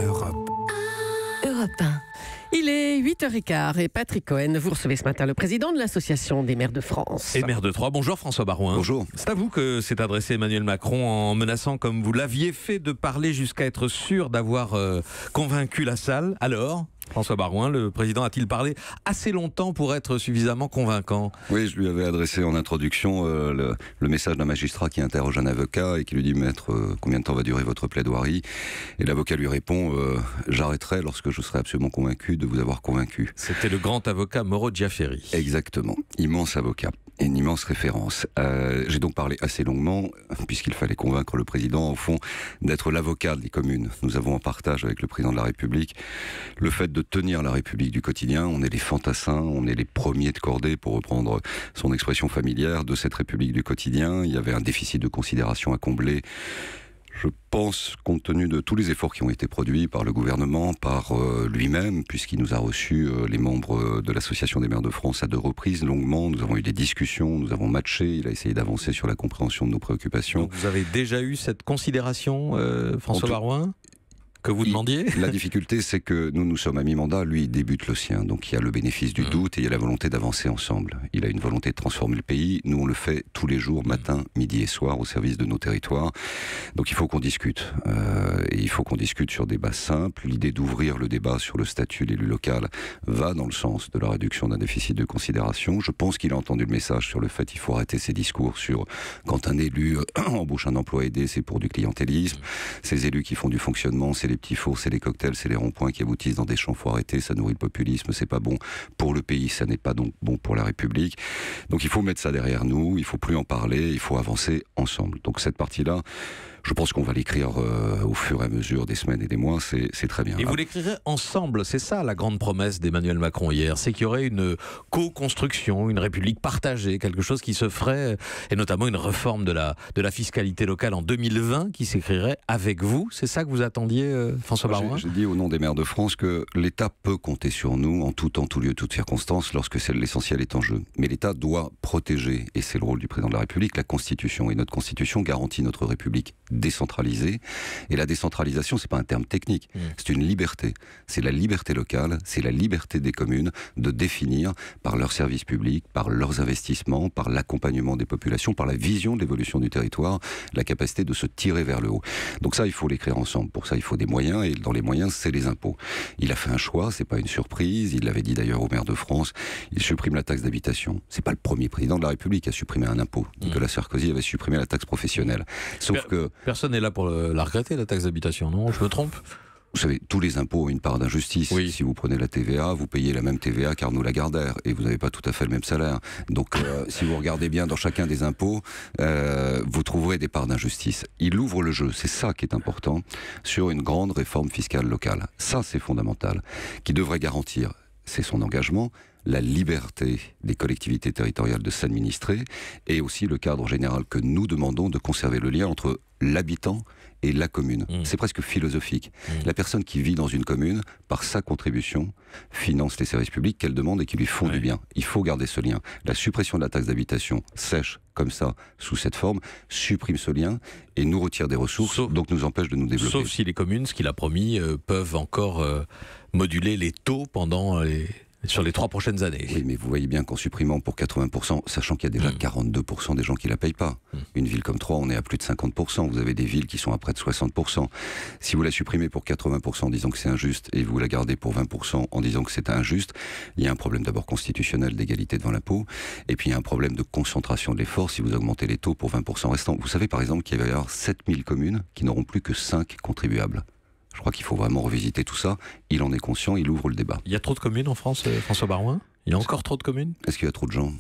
Europe. Europe 1. Il est 8h15 et Patrick Cohen, vous recevez ce matin le président de l'Association des maires de France. Et maire de Troyes. Bonjour François Barouin. Bonjour. C'est à vous que s'est adressé Emmanuel Macron en menaçant, comme vous l'aviez fait, de parler jusqu'à être sûr d'avoir convaincu la salle. Alors, François Barouin, le président a-t-il parlé assez longtemps pour être suffisamment convaincant? Oui, je lui avais adressé en introduction le message d'un magistrat qui interroge un avocat et qui lui dit « Maître, combien de temps va durer votre plaidoirie ?» Et l'avocat lui répond « J'arrêterai lorsque je serai absolument convaincu de vous avoir convaincu. » C'était le grand avocat Moreau Giaferi. Exactement, immense avocat. Et une immense référence. J'ai donc parlé assez longuement, puisqu'il fallait convaincre le président, au fond, d'être l'avocat des communes. Nous avons en partage avec le président de la République le fait de tenir la République du quotidien. On est les fantassins, on est les premiers de cordée, pour reprendre son expression familière, de cette République du quotidien. Il y avait un déficit de considération à combler. Je pense, compte tenu de tous les efforts qui ont été produits par le gouvernement, par lui-même, puisqu'il nous a reçus, les membres de l'Association des maires de France, à 2 reprises, longuement. Nous avons eu des discussions, nous avons matché, il a essayé d'avancer sur la compréhension de nos préoccupations. Donc vous avez déjà eu cette considération, François Barouin, que vous demandiez? La difficulté, c'est que nous sommes à mi-mandat, lui, il débute le sien. Donc il y a le bénéfice du doute et il y a la volonté d'avancer ensemble. Il a une volonté de transformer le pays. Nous, on le fait tous les jours, matin, midi et soir, au service de nos territoires. Donc il faut qu'on discute. Et il faut qu'on discute sur des bases simples. L'idée d'ouvrir le débat sur le statut de l'élu local va dans le sens de la réduction d'un déficit de considération. Je pense qu'il a entendu le message sur le fait qu'il faut arrêter ses discours sur quand un élu embauche un emploi aidé, c'est pour du clientélisme. Ces élus qui font du fonctionnement, c'est les petits fours, c'est les cocktails, c'est les ronds-points qui aboutissent dans des champs. Faut arrêter, ça nourrit le populisme, c'est pas bon pour le pays, ça n'est pas donc bon pour la République. Donc il faut mettre ça derrière nous, il faut plus en parler, il faut avancer ensemble. Donc cette partie-là, je pense qu'on va l'écrire au fur et à mesure des semaines et des mois, c'est très bien. Et vous l'écrirez ensemble, c'est ça la grande promesse d'Emmanuel Macron hier, c'est qu'il y aurait une co-construction, une république partagée, quelque chose qui se ferait, et notamment une réforme de la fiscalité locale en 2020 qui s'écrirait avec vous. C'est ça que vous attendiez, François Barouin? J'ai dit au nom des maires de France que l'État peut compter sur nous en tout temps, tout lieu, toutes circonstances, lorsque l'essentiel est en jeu. Mais l'État doit protéger, et c'est le rôle du président de la République, la Constitution. Et notre Constitution garantit notre République décentralisée. Et la décentralisation, c'est pas un terme technique, c'est une liberté. C'est la liberté locale, c'est la liberté des communes de définir par leurs services publics, par leurs investissements, par l'accompagnement des populations, par la vision de l'évolution du territoire, la capacité de se tirer vers le haut. Donc ça, il faut l'écrire ensemble. Pour ça, il faut des moyens, et dans les moyens, c'est les impôts. Il a fait un choix, c'est pas une surprise, il l'avait dit d'ailleurs au maire de France, il supprime la taxe d'habitation. C'est pas le premier président de la République à supprimer un impôt. Nicolas Sarkozy avait supprimé la taxe professionnelle. Sauf que personne n'est là pour la regretter, la taxe d'habitation, non? Je me trompe? vous savez, tous les impôts ont une part d'injustice. Oui. Si vous prenez la TVA, vous payez la même TVA qu'Arnaud Lagardère, et vous n'avez pas tout à fait le même salaire. Donc, si vous regardez bien dans chacun des impôts, vous trouverez des parts d'injustice. Il ouvre le jeu, c'est ça qui est important, sur une grande réforme fiscale locale. Ça, c'est fondamental, qui devrait garantir, c'est son engagement, la liberté des collectivités territoriales de s'administrer, et aussi le cadre général que nous demandons de conserver le lien entre l'habitant et la commune. C'est presque philosophique. La personne qui vit dans une commune, par sa contribution, finance les services publics qu'elle demande et qui lui font du bien. Il faut garder ce lien. La suppression de la taxe d'habitation sèche comme ça, sous cette forme, supprime ce lien et nous retire des ressources, donc nous empêche de nous développer. Sauf si les communes, ce qu'il a promis, peuvent encore moduler les taux sur les 3 prochaines années. Oui, mais vous voyez bien qu'en supprimant pour 80%, sachant qu'il y a déjà 42% des gens qui ne la payent pas. Une ville comme Troyes, on est à plus de 50%. Vous avez des villes qui sont à près de 60%. Si vous la supprimez pour 80% en disant que c'est injuste, et vous la gardez pour 20% en disant que c'est injuste, il y a un problème d'abord constitutionnel d'égalité devant l'impôt, et puis il y a un problème de concentration de l'effort si vous augmentez les taux pour 20% restants. Vous savez par exemple qu'il va y avoir 7000 communes qui n'auront plus que 5 contribuables. Je crois qu'il faut vraiment revisiter tout ça. Il en est conscient, il ouvre le débat. Il y a trop de communes en France, François Barouin? Il y a encore trop de communes? Est-ce qu'il y a trop de gens?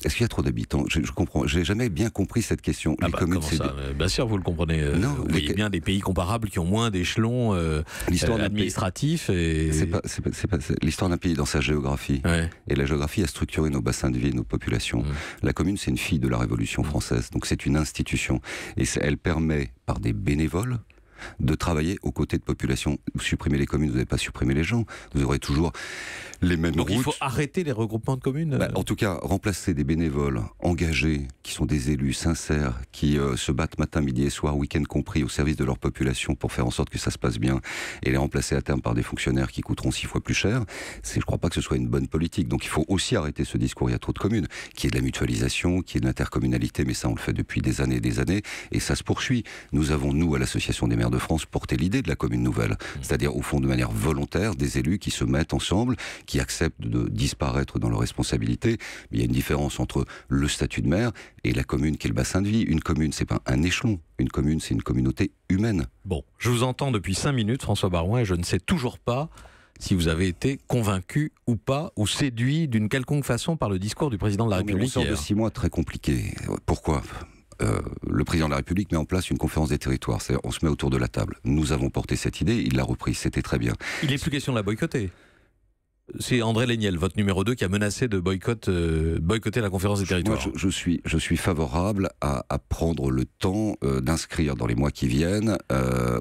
Est-ce qu'il y a trop d'habitants? Je comprends. J'ai jamais bien compris cette question. Les communes, comment ça? Bien sûr, vous le comprenez. Non, vous voyez bien des pays comparables qui ont moins d'échelons administratifs. L'histoire d'un pays dans sa géographie. Ouais. Et la géographie a structuré nos bassins de vie, nos populations. La commune, c'est une fille de la Révolution française. Donc c'est une institution. Et elle permet, par des bénévoles, de travailler aux côtés de populations. Vous supprimez les communes, vous n'avez pas supprimé les gens. Vous aurez toujours les mêmes Donc routes. il faut arrêter les regroupements de communes En tout cas, remplacer des bénévoles engagés, qui sont des élus sincères, qui se battent matin, midi et soir, week-end compris, au service de leur population pour faire en sorte que ça se passe bien, et les remplacer à terme par des fonctionnaires qui coûteront 6 fois plus cher, je ne crois pas que ce soit une bonne politique. Donc il faut aussi arrêter ce discours, il y a trop de communes, qui est de la mutualisation, qui est de l'intercommunalité, mais ça on le fait depuis des années, et ça se poursuit. Nous avons, nous, à l'Association des maires de France, porté l'idée de la commune nouvelle, c'est-à-dire au fond de manière volontaire, des élus qui se mettent ensemble, qui acceptent de disparaître dans leurs responsabilités. Mais il y a une différence entre le statut de maire et la commune qui est le bassin de vie. Une commune, c'est pas un échelon. Une commune, c'est une communauté humaine. Bon, je vous entends depuis 5 minutes, François Baroin, et je ne sais toujours pas si vous avez été convaincu ou pas, ou séduit d'une quelconque façon par le discours du président de la République. On sort de 6 mois très compliqués. Pourquoi ? Le président de la République met en place une conférence des territoires. C'est-à-dire, on se met autour de la table. Nous avons porté cette idée, il l'a reprise, c'était très bien. Il n'est plus question de la boycotter. C'est André Léniel, votre numéro 2, qui a menacé de boycotter la conférence des territoires. Moi, je suis favorable à prendre le temps d'inscrire dans les mois qui viennent,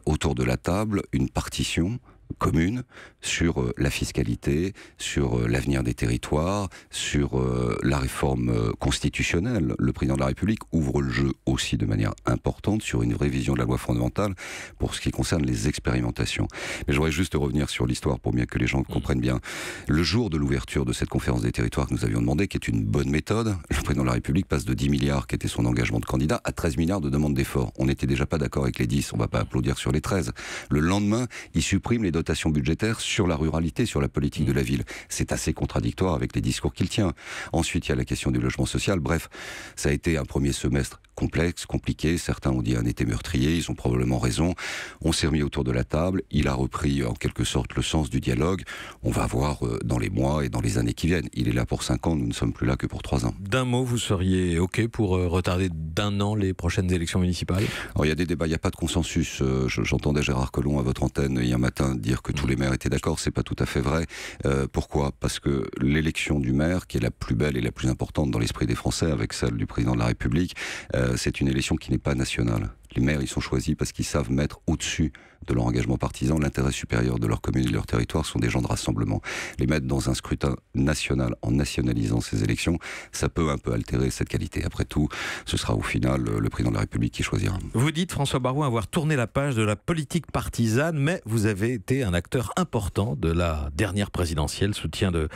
autour de la table, une partition commune sur la fiscalité, sur l'avenir des territoires, sur la réforme constitutionnelle. Le président de la République ouvre le jeu aussi de manière importante sur une vraie vision de la loi fondamentale pour ce qui concerne les expérimentations. Mais j'aurais juste revenir sur l'histoire pour bien que les gens comprennent bien. Le jour de l'ouverture de cette conférence des territoires que nous avions demandé, qui est une bonne méthode, le président de la République passe de 10 milliards, qui était son engagement de candidat, à 13 milliards de demandes d'efforts. On n'était déjà pas d'accord avec les 10, on ne va pas applaudir sur les 13. Le lendemain, il supprime les dotations budgétaires sur la ruralité, sur la politique de la ville. C'est assez contradictoire avec les discours qu'il tient. Ensuite, il y a la question du logement social. Bref, ça a été un premier semestre complexe, compliqué. Certains ont dit un été meurtrier, ils ont probablement raison. On s'est remis autour de la table. Il a repris en quelque sorte le sens du dialogue. On va voir dans les mois et dans les années qui viennent. Il est là pour 5 ans, nous ne sommes plus là que pour 3 ans. D'un mot, vous seriez OK pour retarder d'1 an les prochaines élections municipales ? Alors, il y a des débats, il n'y a pas de consensus. J'entendais Gérard Collomb à votre antenne hier matin dire que tous les maires étaient d'accord. C'est pas tout à fait vrai. Pourquoi ? Parce que l'élection du maire, qui est la plus belle et la plus importante dans l'esprit des Français, avec celle du président de la République, c'est une élection qui n'est pas nationale. Les maires, ils sont choisis parce qu'ils savent mettre au-dessus de leur engagement partisan l'intérêt supérieur de leur commune et de leur territoire. Sont des gens de rassemblement. Les mettre dans un scrutin national en nationalisant ces élections, ça peut un peu altérer cette qualité. Après tout, ce sera au final le président de la République qui choisira. Vous dites, François Baroin, avoir tourné la page de la politique partisane, mais vous avez été un acteur important de la dernière présidentielle, soutien de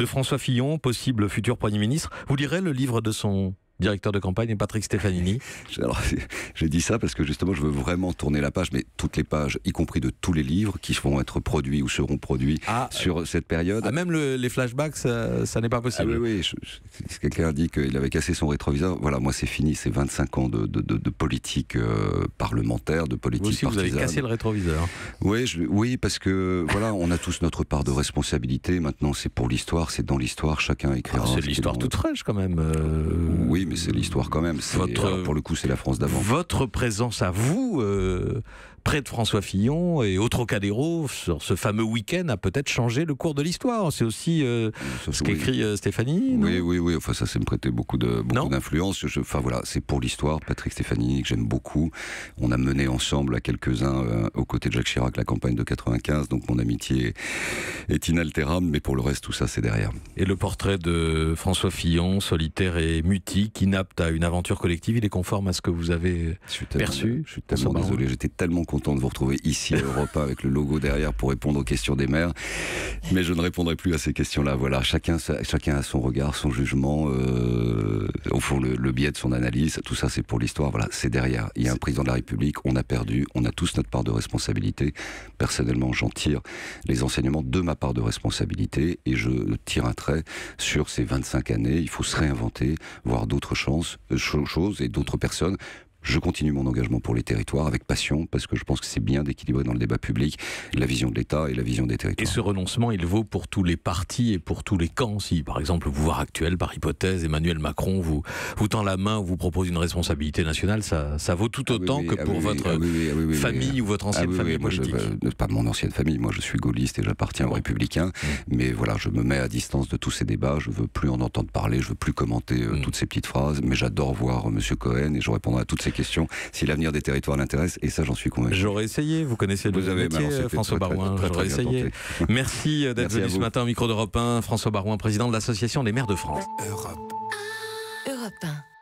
François Fillon, possible futur Premier ministre. Vous lirez le livre de son directeur de campagne, Patrick Stefanini. Alors, j'ai dit ça parce que justement, je veux vraiment tourner la page, mais toutes les pages, y compris de tous les livres qui vont être produits ou seront produits sur cette période. Même les flashbacks, ça n'est pas possible. Ah oui, quelqu'un a dit qu'il avait cassé son rétroviseur. Voilà, moi c'est fini, c'est 25 ans de politique parlementaire, de politique vous aussi, partisane. Vous avez cassé le rétroviseur. Oui, parce que voilà, on a tous notre part de responsabilité. Maintenant, c'est pour l'histoire, c'est dans l'histoire, chacun écrira. C'est l'histoire toute fraîche quand même. Oui, mais c'est l'histoire quand même. Pour le coup, c'est la France d'avant. Votre présence à vous, près de François Fillon et au Trocadéro, sur ce fameux week-end, a peut-être changé le cours de l'histoire. C'est aussi ce qu'écrit Stéphanie. Oui. Enfin, ça me prêtait beaucoup d'influence. Enfin voilà, c'est pour l'histoire. Patrick Stéphanie, que j'aime beaucoup. On a mené ensemble à quelques-uns, aux côtés de Jacques Chirac, la campagne de 95. Donc mon amitié est inaltérable. Mais pour le reste, tout ça, c'est derrière. Et le portrait de François Fillon, solitaire et mutique, inapte à une aventure collective, il est conforme à ce que vous avez perçu. Je suis tellement désolé. J'étais tellement content de vous retrouver ici à Europe 1 avec le logo derrière pour répondre aux questions des maires. Mais je ne répondrai plus à ces questions-là. Voilà, chacun a son regard, son jugement, au fond le biais de son analyse. Tout ça, c'est pour l'histoire. Voilà, c'est derrière. Il y a un président de la République, on a perdu, on a tous notre part de responsabilité. Personnellement, j'en tire les enseignements de ma part de responsabilité et je tire un trait sur ces 25 années. Il faut se réinventer, voir d'autres choses et d'autres personnes. Je continue mon engagement pour les territoires avec passion, parce que je pense que c'est bien d'équilibrer dans le débat public la vision de l'État et la vision des territoires. Et ce renoncement, il vaut pour tous les partis et pour tous les camps. Si, par exemple, le pouvoir actuel, par hypothèse, Emmanuel Macron vous tend la main ou vous propose une responsabilité nationale, ça vaut tout autant que pour votre famille ou votre ancienne famille politique. Pas mon ancienne famille, moi je suis gaulliste et j'appartiens aux Républicains, mais voilà, je me mets à distance de tous ces débats, je veux plus en entendre parler, je veux plus commenter toutes ces petites phrases, mais j'adore voir M. Cohen et je répondrai à toutes ces questions. question si l'avenir des territoires l'intéresse, et ça j'en suis convaincu. J'aurais essayé, vous connaissez le métier, François Baroin, j'aurais essayé. Merci d'être venu ce matin au micro d'Europe 1, François Baroin, président de l'Association des maires de France. Europe 1.